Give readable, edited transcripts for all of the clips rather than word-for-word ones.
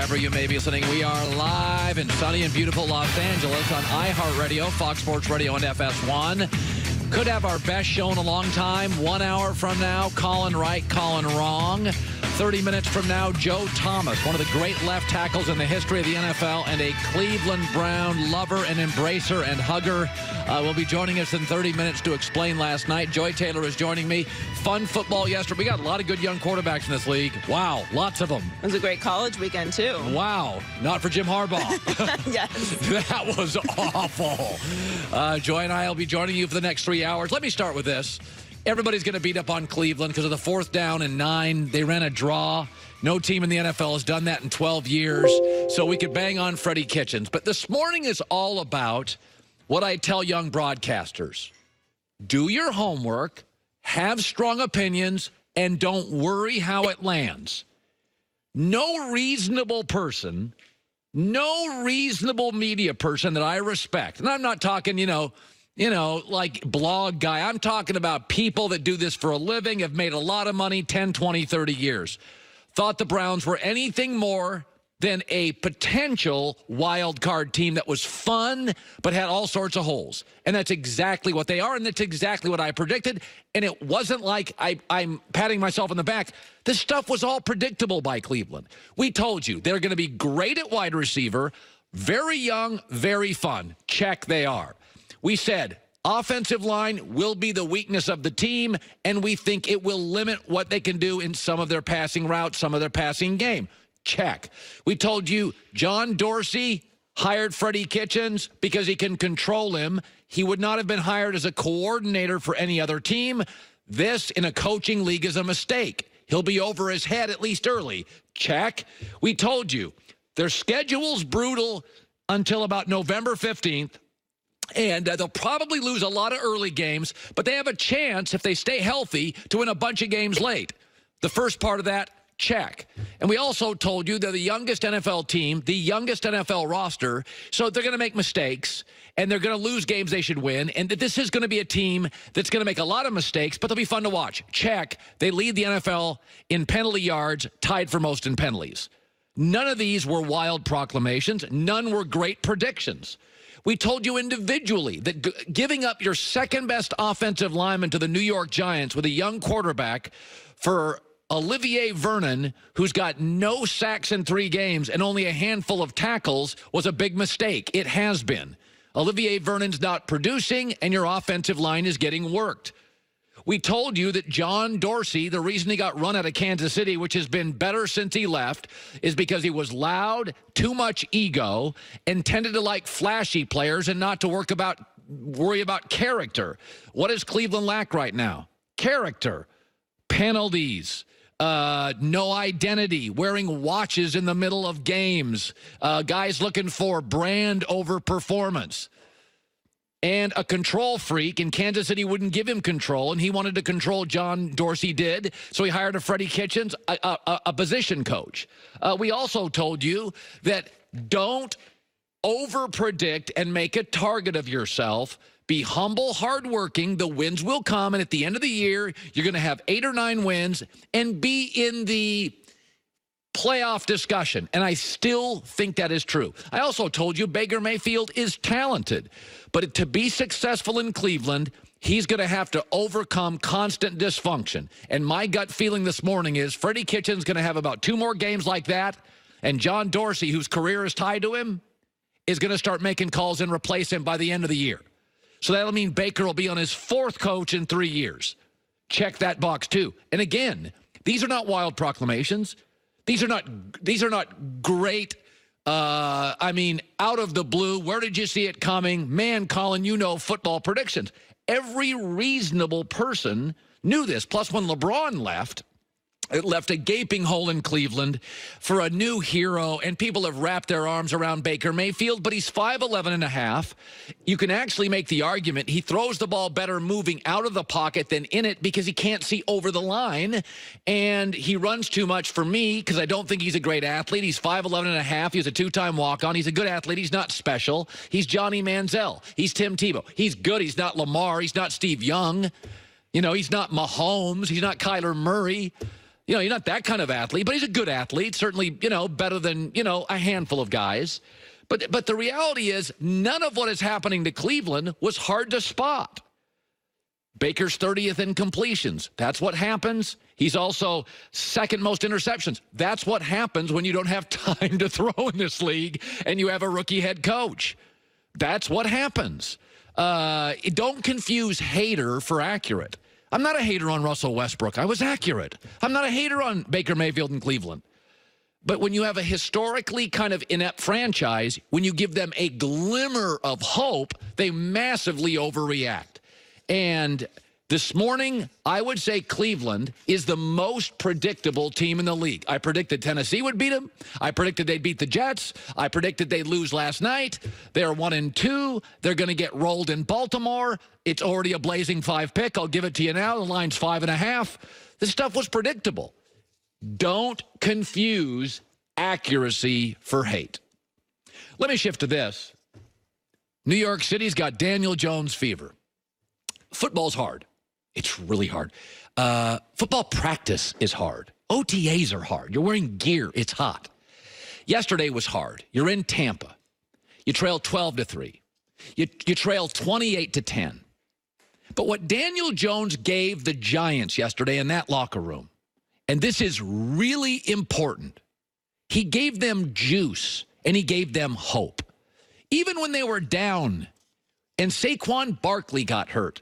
wherever you may be listening. We are live in sunny and beautiful Los Angeles on iHeartRadio, Fox Sports Radio, and FS1. Could have our best show in a long time. 1 hour from now, Colin right, Colin wrong. 30 minutes from now, Joe Thomas, one of the great left tackles in the history of the NFL and a Cleveland Brown lover and embracer and hugger, will be joining us in 30 minutes to explain last night. Joy Taylor is joining me. Fun football yesterday. We got a lot of good young quarterbacks in this league. Wow, lots of them. It was a great college weekend, too. Wow, not for Jim Harbaugh. Yes. That was awful. Joy and I will be joining you for the next 3 hours. Let me start with this. Everybody's going to beat up on Cleveland because of the 4th down and 9. They ran a draw. No team in the NFL has done that in 12 years. So we could bang on Freddie Kitchens. But this morning is all about what I tell young broadcasters. Do your homework, have strong opinions, and don't worry how it lands. No reasonable person, no reasonable media person that I respect, and I'm not talking, like blog guy. I'm talking about people that do this for a living, have made a lot of money 10, 20, 30 years. Thought the Browns were anything more than a potential wild card team that was fun but had all sorts of holes. And that's exactly what they are, and that's exactly what I predicted. And it wasn't like I'm patting myself on the back. This stuff was all predictable by Cleveland. We told you they're going to be great at wide receiver, very young, very fun. Check, they are. We said offensive line will be the weakness of the team, and we think it will limit what they can do in some of their passing routes, some of their passing game. Check. We told you John Dorsey hired Freddie Kitchens because he can control him. He would not have been hired as a coordinator for any other team. This, in a coaching league, is a mistake. He'll be over his head at least early. Check. We told you their schedule's brutal until about November 15th. And they'll probably lose a lot of early games, but they have a chance, if they stay healthy, to win a bunch of games late. The first part of that, check. And we also told you they're the youngest NFL team, the youngest NFL roster, so they're going to make mistakes, and they're going to lose games they should win, and that this is going to be a team that's going to make a lot of mistakes, but they'll be fun to watch. Check. They lead the NFL in penalty yards, tied for most in penalties. None of these were wild proclamations. None were great predictions. We told you individually that giving up your second-best offensive lineman to the New York Giants with a young quarterback for Olivier Vernon, who's got no sacks in 3 games and only a handful of tackles, was a big mistake. It has been. Olivier Vernon's not producing, and your offensive line is getting worked. We told you that John Dorsey, the reason he got run out of Kansas City, which has been better since he left, is because he was loud, too much ego, and tended to like flashy players and not to worry about character. What does Cleveland lack right now? Character. Penalties. No identity. Wearing watches in the middle of games. Guys looking for brand over performance. And a control freak, and Kansas City wouldn't give him control, and he wanted to control. John Dorsey did, so he hired a Freddie Kitchens, a position coach. We also told you that don't over-predict and make a target of yourself. Be humble, hardworking. The wins will come, and at the end of the year, you're going to have 8 or 9 wins and be in the playoff discussion, and I still think that is true. I also told you Baker Mayfield is talented, but to be successful in Cleveland, he's going to have to overcome constant dysfunction. And my gut feeling this morning is Freddie Kitchens going to have about 2 more games like that, and John Dorsey, whose career is tied to him, is going to start making calls and replace him by the end of the year. So that'll mean Baker will be on his 4th coach in 3 years. Check that box, too. And again, these are not wild proclamations. These are not great, out of the blue. Where did you see it coming? Man, Colin, you know football predictions. Every reasonable person knew this. Plus, when LeBron left, it left a gaping hole in Cleveland for a new hero, and people have wrapped their arms around Baker Mayfield, but he's 5'11 and a half. You can actually make the argument he throws the ball better moving out of the pocket than in it because he can't see over the line, and he runs too much for me because I don't think he's a great athlete. He's 5'11 and a half. He's a 2-time walk-on. He's a good athlete. He's not special. He's Johnny Manziel. He's Tim Tebow. He's good. He's not Lamar. He's not Steve Young. He's not Mahomes. He's not Kyler Murray. You know, you're not that kind of athlete, but he's a good athlete. Certainly, you know, better than, you know, a handful of guys. But the reality is none of what is happening to Cleveland was hard to spot. Baker's 30th in completions. That's what happens. He's also second most interceptions. That's what happens when you don't have time to throw in this league and you have a rookie head coach. That's what happens. Don't confuse hater for accurate. I'm not a hater on Russell Westbrook. I was accurate. I'm not a hater on Baker Mayfield in Cleveland. But when you have a historically kind of inept franchise, when you give them a glimmer of hope, they massively overreact. And this morning, I would say Cleveland is the most predictable team in the league. I predicted Tennessee would beat them. I predicted they'd beat the Jets. I predicted they'd lose last night. They're 1-2. They're going to get rolled in Baltimore. It's already a blazing 5 pick. I'll give it to you now. The line's 5.5. This stuff was predictable. Don't confuse accuracy for hate. Let me shift to this. New York City's got Daniel Jones fever. Football's hard. It's really hard. Football practice is hard. OTAs are hard. You're wearing gear. It's hot. Yesterday was hard. You're in Tampa. You trail 12-3. You trail 28-10. But what Daniel Jones gave the Giants yesterday in that locker room, and this is really important, he gave them juice and he gave them hope. Even when they were down and Saquon Barkley got hurt,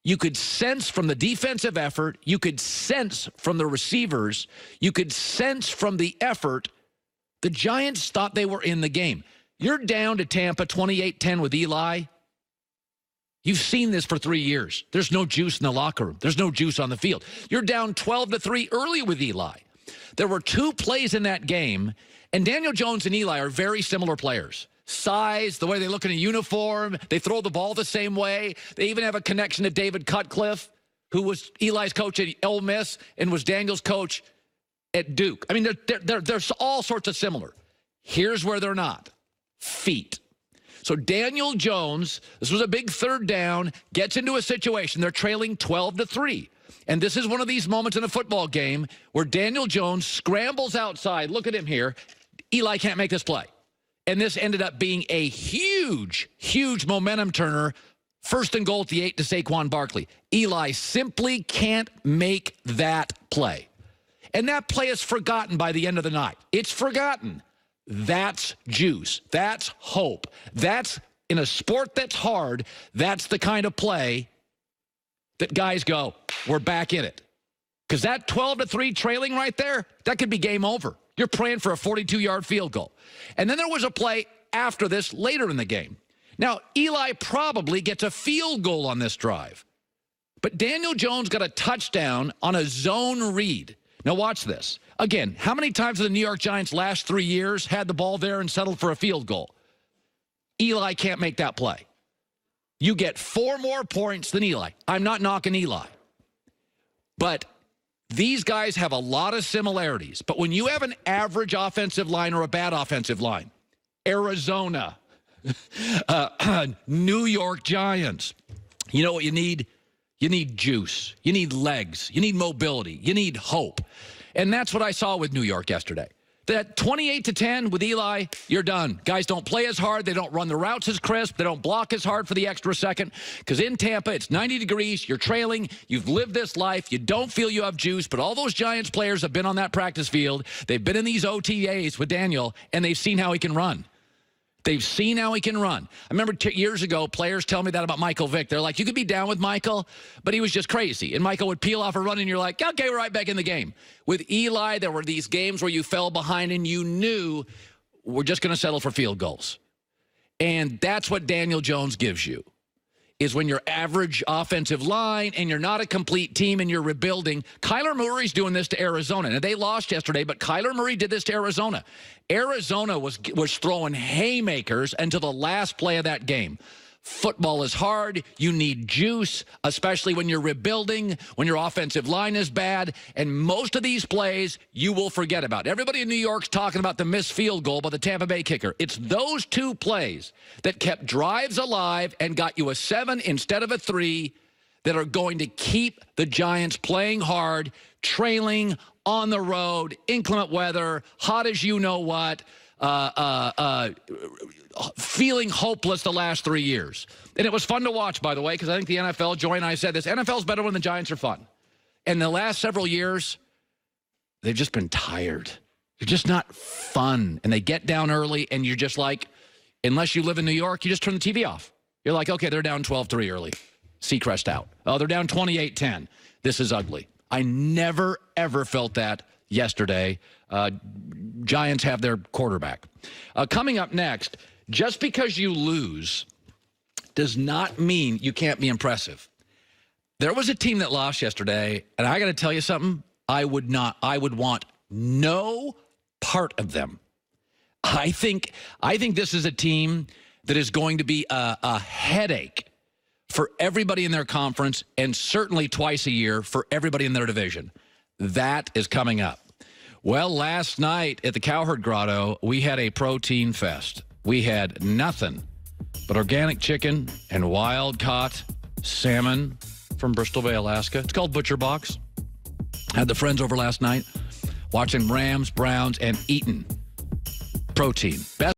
you could sense from the defensive effort, you could sense from the receivers, you could sense from the effort, the Giants thought they were in the game. You're down to Tampa 28-10 with Eli. You've seen this for 3 years. There's no juice in the locker room. There's no juice on the field. You're down 12-3 early with Eli. There were 2 plays in that game, and Daniel Jones and Eli are very similar players. Size, the way they look in a uniform, they throw the ball the same way. They even have a connection to David Cutcliffe, who was Eli's coach at Ole Miss and was Daniel's coach at Duke. I mean, they're all sorts of similar. Here's where they're not. Feet. So Daniel Jones, this was a big third down, gets into a situation. They're trailing 12-3. And this is one of these moments in a football game where Daniel Jones scrambles outside. Look at him here. Eli can't make this play. And this ended up being a huge, huge momentum turner. First and goal at the 8 to Saquon Barkley. Eli simply can't make that play. And that play is forgotten by the end of the night. It's forgotten. That's juice. That's hope. That's, in a sport that's hard, that's the kind of play that guys go, we're back in it. Because that 12-3 trailing right there, that could be game over. You're praying for a 42-yard field goal. And then there was a play after this later in the game. Now, Eli probably gets a field goal on this drive. But Daniel Jones got a touchdown on a zone read. Now, watch this. Again, how many times have the New York Giants last 3 years had the ball there and settled for a field goal? Eli can't make that play. You get 4 more points than Eli. I'm not knocking Eli. But these guys have a lot of similarities. But when you have an average offensive line or a bad offensive line, Arizona, New York Giants, you know what you need? You need juice. You need legs. You need mobility. You need hope. And that's what I saw with New York yesterday. That 28-10 with Eli, you're done. Guys don't play as hard. They don't run the routes as crisp. They don't block as hard for the extra second. Because in Tampa, it's 90 degrees. You're trailing. You've lived this life. You don't feel you have juice. But all those Giants players have been on that practice field. They've been in these OTAs with Daniel, and they've seen how he can run. They've seen how he can run. I remember years ago, players tell me that about Michael Vick. They're like, you could be down with Michael, but he was just crazy. And Michael would peel off a run, and you're like, okay, we're right back in the game. With Eli, there were these games where you fell behind, and you knew we're just going to settle for field goals. And that's what Daniel Jones gives you, is when you're average offensive line and you're not a complete team and you're rebuilding. Kyler Murray's doing this to Arizona. Now, they lost yesterday, but Kyler Murray did this to Arizona. Arizona was throwing haymakers until the last play of that game. Football is hard. You need juice, especially when you're rebuilding, when your offensive line is bad. And most of these plays you will forget about. Everybody in New York's talking about the missed field goal by the Tampa Bay kicker. It's those 2 plays that kept drives alive and got you a 7 instead of a 3 that are going to keep the Giants playing hard, trailing on the road, inclement weather, hot as you know what, feeling hopeless the last 3 years. And it was fun to watch, by the way, because I think the NFL, Joy and I said this, NFL's better when the Giants are fun. And the last several years, they've just been tired. They're just not fun. And they get down early, and you're just like, unless you live in New York, you just turn the TV off. You're like, okay, they're down 12-3 early. Seacrest out. Oh, they're down 28-10. This is ugly. I never, ever felt that yesterday. Giants have their quarterback. Coming up next, just because you lose does not mean you can't be impressive. There was a team that lost yesterday, and I got to tell you something. I would want no part of them. I think this is a team that is going to be a headache for everybody in their conference, and certainly twice a year for everybody in their division. That is coming up. Well, last night at the Cowherd Grotto, we had a protein fest. We had nothing but organic chicken and wild-caught salmon from Bristol Bay, Alaska. It's called Butcher Box. Had the friends over last night watching Rams, Browns, and eating protein. Best